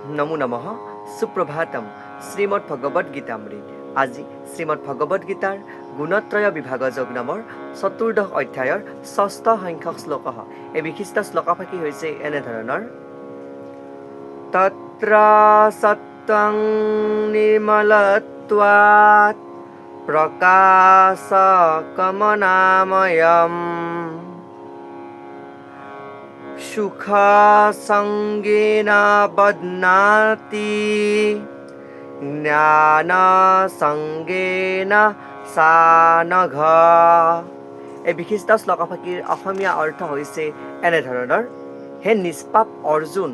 নমো নমঃ সুপ্ৰভাতম শ্ৰীমদ্ ভগবদ গীতামৃত। আজি শ্ৰীমদ্ ভগবদ গীতাৰ গুণত্ৰয় বিভাগ যোগ নামৰ চতুৰ্দশ অধ্যায়ৰ ষষ্ঠ সংখ্যক শ্লোক। এই বিশিষ্ট শ্লোকফাকি হৈছে এনেধৰণৰ: তত্ৰ সত্ত্বং নিৰ্মলত্বাৎ প্ৰকাশকমনাময়ম সুখ সঙ্গেন বদনাতি জ্ঞান সঙ্গেন সানঘ। এই বিশিষ্ট শ্লোকফাকিৰ অসমীয়া অৰ্থ হৈছে এনেধৰণৰ: হে নিষ্পাপ অৰ্জুন,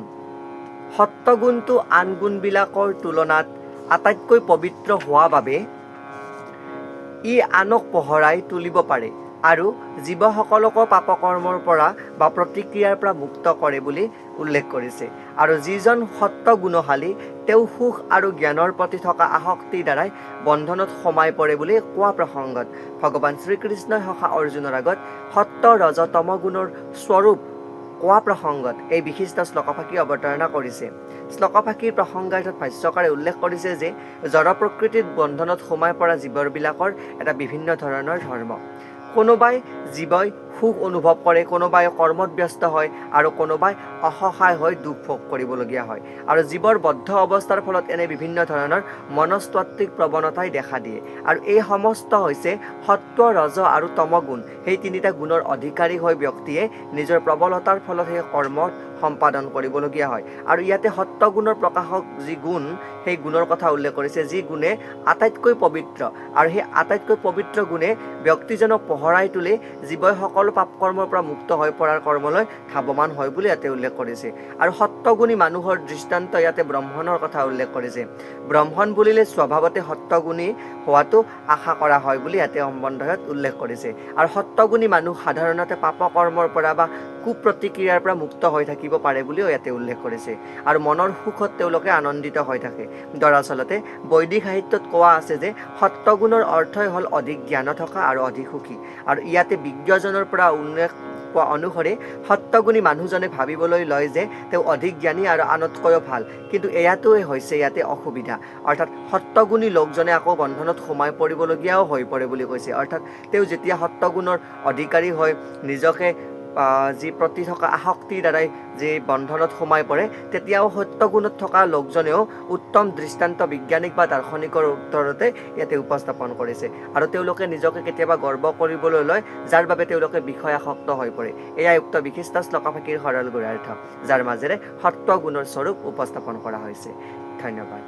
সত্ত্বগুণটো আন গুণবিলাকৰ তুলনাত আটাইতকৈ পবিত্ৰ হোৱা বাবে ই আনক পোহৰাই তুলিব পাৰে আৰু জীৱসকলকো পাপকৰ্মৰ পৰা বা প্ৰতিক্ৰিয়াৰ পৰা মুক্ত কৰে বুলি উল্লেখ কৰিছে। আৰু যিজন সত্ত্বগুণশালী তেওঁ সুখ আৰু জ্ঞানৰ প্ৰতি থকা আসক্তিৰ দ্বাৰাই বন্ধনত সোমাই পৰে বুলি কোৱা প্ৰসংগত ভগৱান শ্ৰীকৃষ্ণই সখা অৰ্জুনৰ আগত সত্ত্ব ৰজ তম গুণৰ স্বৰূপ কোৱা প্ৰসংগত এই বিশিষ্ট শ্লোকফাকি অৱতাৰণা কৰিছে। শ্লোকফাকিৰ প্ৰসংগাৰ্থত ভাষ্যকাৰে উল্লেখ কৰিছে যে জড় প্ৰকৃতিত বন্ধনত সোমাই পৰা জীৱবিলাকৰ এটা বিভিন্ন ধৰণৰ ধৰ্ম। কোনোবাই জীৱই সুখ অনুভৱ কৰে, কোনোবাই কৰ্মত ব্যস্ত হয় আৰু কোনোবাই অসহায় হৈ দুখ ভোগ কৰিবলগীয়া হয়। আৰু জীৱৰ বদ্ধ অৱস্থাৰ ফলত এনে বিভিন্ন ধৰণৰ মনস্তাত্ত্বিক প্ৰৱণতাই দেখা দিয়ে। আৰু এই সমস্ত হৈছে সত্ত্ব, ৰজ আৰু তমগুণ। সেই তিনিটা গুণৰ অধিকাৰী হৈ ব্যক্তিয়ে নিজৰ প্ৰবলতাৰ ফলত সেই কৰ্ম সম্পাদন কৰিবলগীয়া হয়। আৰু ইয়াতে সত্ত্বগুণৰ প্ৰকাশক যি গুণ, সেই গুণৰ কথা উল্লেখ কৰিছে, যি গুণে আটাইতকৈ পবিত্ৰ। আৰু সেই আটাইতকৈ পবিত্ৰ গুণে ব্যক্তিজনক পোহৰাই তুলি জীৱই সকলো পাপ কৰ্মৰ পৰা মুক্ত হৈ পৰাৰ কৰ্মলৈ ধাৱমান হয় বুলি ইয়াতে উল্লেখ কৰিছে। আৰু সত্ত্বগুণী মানুহৰ দৃষ্টান্ত ইয়াতে ব্ৰাহ্মণৰ কথা উল্লেখ কৰিছে। ব্ৰাহ্মণ বুলিলে স্বভাৱতে সত্ত্বগুণী হোৱাটো আশা কৰা হয় বুলি ইয়াতে সম্বন্ধত উল্লেখ কৰিছে। আৰু সত্ত্বগুণী মানুহ সাধাৰণতে পাপকৰ্মৰ পৰা বা কুপ্ৰতিক্ৰিয়াৰ পৰা মুক্ত হৈ থাকিব পাৰে বুলিও ইয়াতে উল্লেখ কৰিছে। আৰু মনৰ সুখত তেওঁলোকে আনন্দিত হৈ থাকে। দৰাচলতে বৈদিক সাহিত্যত কোৱা আছে যে সত্ত্বগুণৰ অৰ্থই হ'ল অধিক জ্ঞান থকা আৰু অধিক সুখী। আৰু ইয়াতে বিজ্ঞজনৰ পৰা উল্লেখ পোৱা অনুসৰি সত্ত্বগুণী মানুহজনে ভাবিবলৈ লয় যে তেওঁ অধিক জ্ঞানী আৰু আনতকৈও ভাল, কিন্তু এয়াটোৱে হৈছে ইয়াতে অসুবিধা। অৰ্থাৎ সত্ত্বগুণী লোকজনে আকৌ বন্ধনত সোমাই পৰিবলগীয়াও হৈ পৰে বুলি কৈছে। অৰ্থাৎ তেওঁ যেতিয়া সত্ত্বগুণৰ অধিকাৰী হৈ নিজকে যি প্ৰতি থকা আসক্তিৰ দ্বাৰাই যি বন্ধনত সোমাই পৰে, তেতিয়াও সত্ত্বগুণত থকা লোকজনেও উত্তম দৃষ্টান্ত বিজ্ঞানিক বা দাৰ্শনিকৰ উত্তৰতে ইয়াতে উপস্থাপন কৰিছে। আৰু তেওঁলোকে নিজকে কেতিয়াবা গৰ্ব কৰিবলৈ লয়, যাৰ বাবে তেওঁলোকে বিষয়াসক্ত হৈ পৰে। এয়াই উক্ত বিশিষ্ট শ্লোকফাকিৰ সৰল গুঢ়াৰ্থ, যাৰ মাজেৰে সত্ত্বগুণৰ স্বৰূপ উপস্থাপন কৰা হৈছে। ধন্যবাদ।